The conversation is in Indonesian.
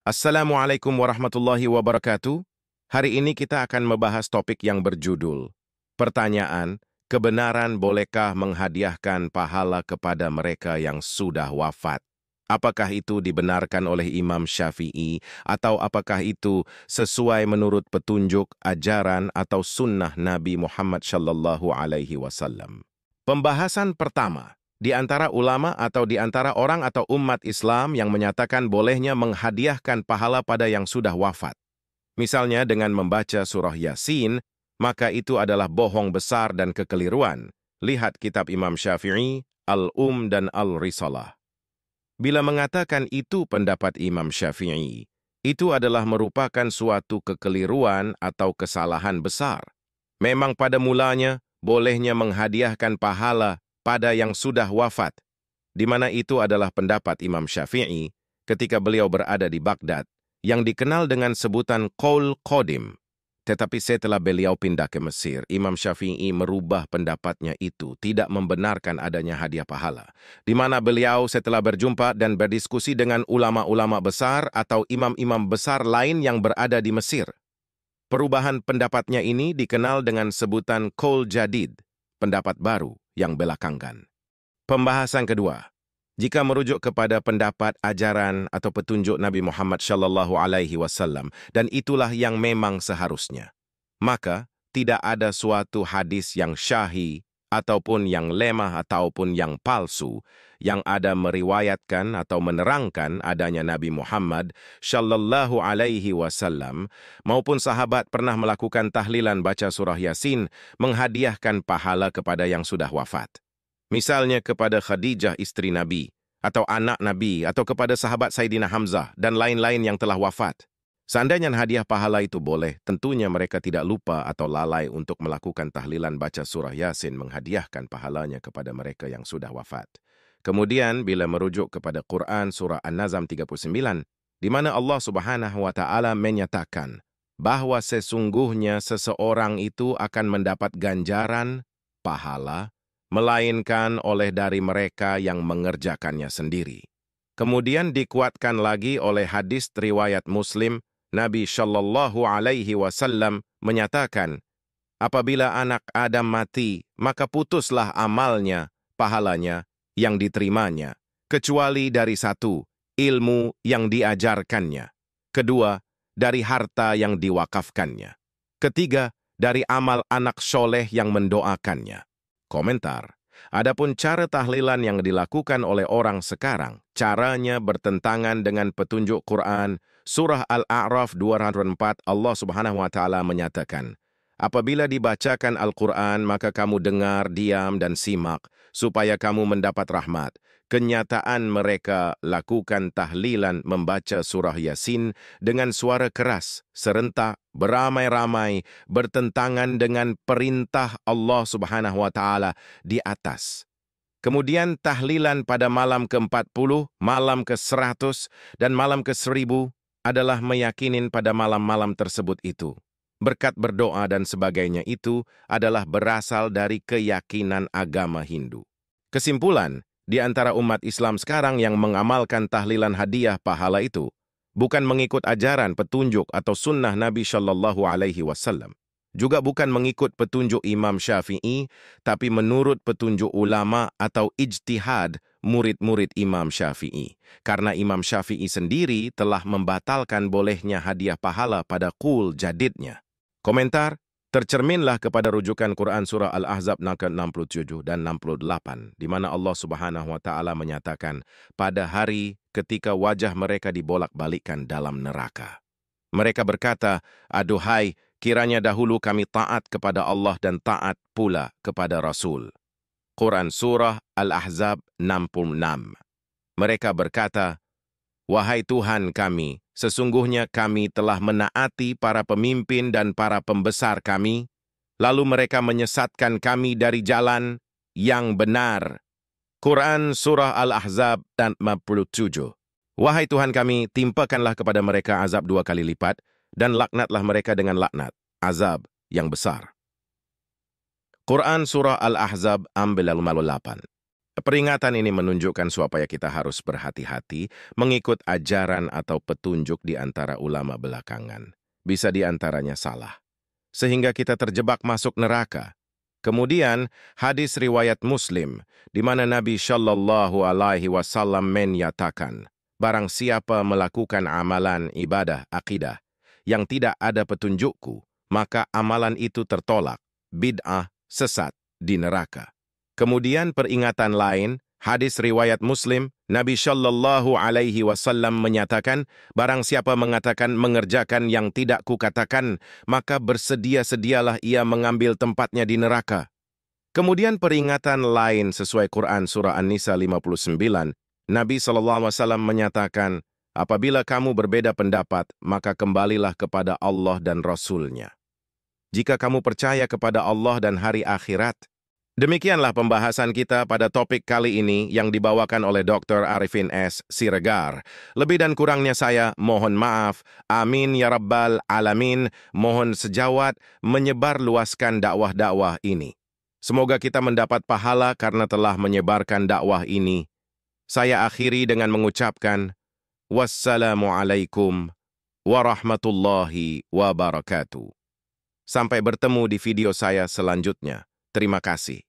Assalamualaikum warahmatullahi wabarakatuh. Hari ini kita akan membahas topik yang berjudul pertanyaan, kebenaran bolehkah menghadiahkan pahala kepada mereka yang sudah wafat? Apakah itu dibenarkan oleh Imam Syafi'i atau apakah itu sesuai menurut petunjuk, ajaran atau sunnah Nabi Muhammad Shallallahu Alaihi Wasallam? Pembahasan pertama. Di antara ulama atau di antara orang atau umat Islam yang menyatakan bolehnya menghadiahkan pahala pada yang sudah wafat. Misalnya dengan membaca surah Yasin, maka itu adalah bohong besar dan kekeliruan. Lihat kitab Imam Syafi'i, dan Al-Risalah. Bila mengatakan itu pendapat Imam Syafi'i, itu adalah merupakan suatu kekeliruan atau kesalahan besar. Memang pada mulanya, bolehnya menghadiahkan pahala pada yang sudah wafat, di mana itu adalah pendapat Imam Syafi'i ketika beliau berada di Baghdad, yang dikenal dengan sebutan Qaul Qadim. Tetapi setelah beliau pindah ke Mesir, Imam Syafi'i merubah pendapatnya itu, tidak membenarkan adanya hadiah pahala, di mana beliau setelah berjumpa dan berdiskusi dengan ulama-ulama besar atau imam-imam besar lain yang berada di Mesir. Perubahan pendapatnya ini dikenal dengan sebutan Qaul Jadid, pendapat baru yang belakangan. Pembahasan kedua. Jika merujuk kepada pendapat, ajaran, atau petunjuk Nabi Muhammad Shallallahu Alaihi Wasallam, dan itulah yang memang seharusnya, maka tidak ada suatu hadis yang syahih, ataupun yang lemah, ataupun yang palsu, yang ada meriwayatkan atau menerangkan adanya Nabi Muhammad Shallallahu Alaihi Wasallam, maupun sahabat pernah melakukan tahlilan baca surah Yasin, menghadiahkan pahala kepada yang sudah wafat. Misalnya kepada Khadijah istri Nabi, atau anak Nabi, atau kepada sahabat Sayyidina Hamzah, dan lain-lain yang telah wafat. Seandainya hadiah pahala itu boleh, tentunya mereka tidak lupa atau lalai untuk melakukan tahlilan baca surah Yasin menghadiahkan pahalanya kepada mereka yang sudah wafat. Kemudian, bila merujuk kepada Quran surah An-Nazm 39, di mana Allah Subhanahu wa Ta'ala menyatakan bahwa sesungguhnya seseorang itu akan mendapat ganjaran, pahala, melainkan oleh dari mereka yang mengerjakannya sendiri. Kemudian dikuatkan lagi oleh hadis riwayat Muslim, Nabi Shallallahu Alaihi Wasallam menyatakan, apabila anak Adam mati, maka putuslah amalnya, pahalanya, yang diterimanya, kecuali dari satu, ilmu yang diajarkannya. Kedua, dari harta yang diwakafkannya. Ketiga, dari amal anak soleh yang mendoakannya. Komentar. Adapun cara tahlilan yang dilakukan oleh orang sekarang, caranya bertentangan dengan petunjuk Quran. Surah Al-A'raf 204, Allah Subhanahu wa Ta'ala menyatakan, apabila dibacakan Al-Quran, maka kamu dengar, diam, dan simak, supaya kamu mendapat rahmat. Kenyataan mereka lakukan tahlilan membaca surah Yasin dengan suara keras, serentak, beramai-ramai, bertentangan dengan perintah Allah Subhanahu wa Ta'ala di atas. Kemudian tahlilan pada malam ke-40, malam ke-100, dan malam ke-1000 adalah meyakinin pada malam-malam tersebut itu. Berkat berdoa dan sebagainya itu adalah berasal dari keyakinan agama Hindu. Kesimpulan, di antara umat Islam sekarang yang mengamalkan tahlilan hadiah pahala itu, bukan mengikut ajaran, petunjuk, atau sunnah Nabi Shallallahu Alaihi Wasallam. Juga bukan mengikut petunjuk Imam Syafi'i, tapi menurut petunjuk ulama atau ijtihad murid-murid Imam Syafi'i. Karena Imam Syafi'i sendiri telah membatalkan bolehnya hadiah pahala pada Qaul Jadidnya. Komentar, tercerminlah kepada rujukan Quran surah Al-Ahzab ayat 67 dan 68, di mana Allah Subhanahu wa Ta'ala menyatakan, pada hari ketika wajah mereka dibolak-balikkan dalam neraka. Mereka berkata, aduhai, kiranya dahulu kami taat kepada Allah dan taat pula kepada Rasul. Quran surah Al-Ahzab 66. Mereka berkata, wahai Tuhan kami, sesungguhnya kami telah menaati para pemimpin dan para pembesar kami, lalu mereka menyesatkan kami dari jalan yang benar. Quran surah Al-Ahzab 57. Wahai Tuhan kami, timpakanlah kepada mereka azab 2 kali lipat, dan laknatlah mereka dengan laknat, azab yang besar. Quran surah Al-Ahzab 58. Peringatan ini menunjukkan supaya kita harus berhati-hati mengikut ajaran atau petunjuk di antara ulama belakangan. Bisa di antaranya salah, sehingga kita terjebak masuk neraka. Kemudian, hadis riwayat Muslim, di mana Nabi Shallallahu Alaihi Wasallam menyatakan, barang siapa melakukan amalan ibadah akidah yang tidak ada petunjukku, maka amalan itu tertolak, bid'ah, sesat, di neraka. Kemudian peringatan lain, hadis riwayat Muslim, Nabi Shallallahu Alaihi Wasallam menyatakan, barang siapa mengatakan mengerjakan yang tidak kukatakan, maka bersedia-sedialah ia mengambil tempatnya di neraka. Kemudian peringatan lain sesuai Quran Surah An-Nisa 59, Nabi SAW menyatakan, apabila kamu berbeda pendapat, maka kembalilah kepada Allah dan Rasul-Nya. Jika kamu percaya kepada Allah dan hari akhirat. Demikianlah pembahasan kita pada topik kali ini yang dibawakan oleh Dr. Arifin S. Siregar. Lebih dan kurangnya saya mohon maaf. Amin ya rabbal alamin. Mohon sejawat menyebarluaskan dakwah-dakwah ini. Semoga kita mendapat pahala karena telah menyebarkan dakwah ini. Saya akhiri dengan mengucapkan, wassalamualaikum warahmatullahi wabarakatuh. Sampai bertemu di video saya selanjutnya. Terima kasih.